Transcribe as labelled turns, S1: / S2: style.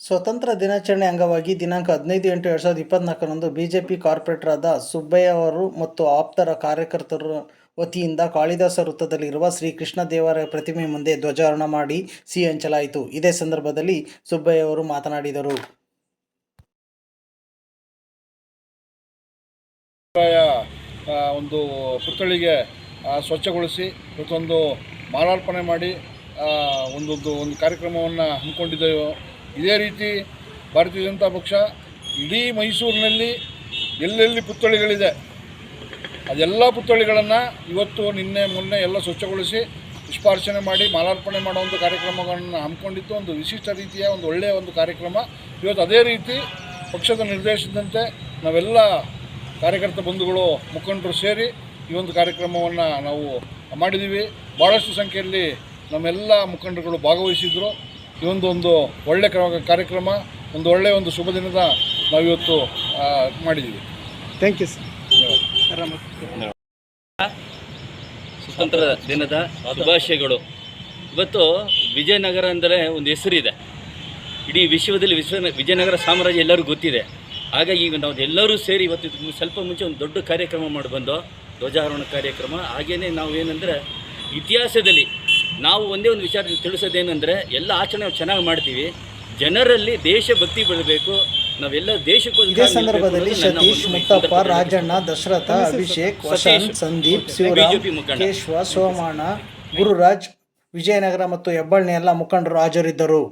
S1: ಸ್ವತಂತ್ರ ದಿನಾಚರಣೆ ಅಂಗವಾಗಿ ದಿನಾಂಕ 15/8/2024ರಂದು ಬಿಜೆಪಿ ಕಾರ್ಪೊರೇಟರಾದ ಸುಬ್ಬಯ್ಯ ಅವರು ಮತ್ತು ಆಪ್ತರ ಕಾರ್ಯಕರ್ತರ ವತಿಯಿಂದ ಕಾಳಿದಾಸ ವೃತ್ತದಲ್ಲಿರುವ ಶ್ರೀ ಕೃಷ್ಣ ದೇವರಾಯ ಪ್ರತಿಮೆ ಮುಂದೆ ಧ್ವಜಾರೋಹಣ ಮಾಡಿ ಸಿಹಿ ಹಂಚಲಾಯಿತು. ಇದೇ ಸಂದರ್ಭದಲ್ಲಿ ಸುಬ್ಬಯ್ಯ ಅವರು ಮಾತನಾಡಿದರು.
S2: ಒಂದು ಪುತ್ಥಳಿಗೆ ಸ್ವಚ್ಛಗೊಳಿಸಿ ಇವತ್ತೊಂದು ಮಾಲಾರ್ಪಣೆ ಮಾಡಿ ಒಂದು ಕಾರ್ಯಕ್ರಮವನ್ನು ಹಮ್ಮಿಕೊಂಡಿದ್ದೆವು. ಇದೇ ರೀತಿ ಭಾರತೀಯ ಜನತಾ ಪಕ್ಷ ಇಡೀ ಮೈಸೂರಿನಲ್ಲಿ ಎಲ್ಲೆಲ್ಲಿ ಪುತ್ಥಳಿಗಳಿದೆ ಅದೆಲ್ಲ ಪುತ್ಥಳಿಗಳನ್ನು ಇವತ್ತು ನಿನ್ನೆ ಮೊನ್ನೆ ಎಲ್ಲ ಸ್ವಚ್ಛಗೊಳಿಸಿ ಪುಷ್ಪಾರ್ಚನೆ ಮಾಡಿ ಮಾಲಾರ್ಪಣೆ ಮಾಡೋ ಒಂದು ಕಾರ್ಯಕ್ರಮಗಳನ್ನು ಹಮ್ಮಿಕೊಂಡಿದ್ದು ಒಂದು ವಿಶಿಷ್ಟ ರೀತಿಯ ಒಂದು ಒಳ್ಳೆಯ ಒಂದು ಕಾರ್ಯಕ್ರಮ. ಇವತ್ತು ಅದೇ ರೀತಿ ಪಕ್ಷದ ನಿರ್ದೇಶನದಂತೆ ನಾವೆಲ್ಲ ಕಾರ್ಯಕರ್ತ ಬಂಧುಗಳು ಮುಖಂಡರು ಸೇರಿ ಈ ಒಂದು ಕಾರ್ಯಕ್ರಮವನ್ನು ನಾವು ಮಾಡಿದ್ದೀವಿ. ಭಾಳಷ್ಟು ಸಂಖ್ಯೆಯಲ್ಲಿ ನಮ್ಮೆಲ್ಲ ಮುಖಂಡರುಗಳು ಭಾಗವಹಿಸಿದ್ರು. ಈ ಒಂದು ಒಳ್ಳೆಯ ಕಾರ್ಯಕ್ರಮ, ಒಂದು ಒಳ್ಳೆಯ ಒಂದು ಶುಭ ದಿನದ ನಾವಿವತ್ತು ಮಾಡಿದ್ದೀವಿ.
S1: Thank you sir.
S3: ಸ್ವತಂತ್ರ ದಿನದ ಶುಭಾಶಯಗಳು. ಇವತ್ತು ವಿಜಯನಗರ ಅಂದರೆ ಒಂದು ಹೆಸರಿದೆ, ಇಡೀ ವಿಶ್ವದಲ್ಲಿ ವಿಜಯನಗರ ಸಾಮ್ರಾಜ್ಯ ಎಲ್ಲರಿಗೂ ಗೊತ್ತಿದೆ. ಹಾಗಾಗಿ ಈಗ ನಾವು ಎಲ್ಲರೂ ಸೇರಿ ಇವತ್ತು ಸ್ವಲ್ಪ ಮುಂಚೆ ಒಂದು ದೊಡ್ಡ ಕಾರ್ಯಕ್ರಮ ಮಾಡಿ ಬಂದು ಧ್ವಜಾರೋಹಣ ಕಾರ್ಯಕ್ರಮ. ಹಾಗೆಯೇ ನಾವು ಏನಂದರೆ ಇತಿಹಾಸದಲ್ಲಿ ನಾವು ಒಂದೇ ಒಂದು ವಿಚಾರ ತಿಳಿಸೋದೇನೆಂದರೆ ಎಲ್ಲ ಆಚರಣೆ ಚೆನ್ನಾಗಿ ಮಾಡ್ತೀವಿ, ಜನರಲ್ಲಿ ದೇಶಭಕ್ತಿ ಬೆಳಬೇಕು, ನಾವೆಲ್ಲ ದೇಶಕ್ಕೋಸ್ಕರ.
S1: ಇದೇ ಸಂದರ್ಭದಲ್ಲಿ ಸತೀಶ್, ಮುತ್ತಪ್ಪ, ರಾಜಣ್ಣ, ದಶರಥ, ಅಭಿಷೇಕ್, ವಸಂತ್, ಸಂದೀಪ್, ಶಿವರಾಮ್, ಕೇಶವ, ಸೋಮಣ್ಣ, ಗುರುರಾಜ್, ವಿಜಯನಗರ ಮತ್ತು ಹೆಬ್ಬಳ್ಳಿಯ ಎಲ್ಲ ಮುಖಂಡರು ಹಾಜರಿದ್ದರು.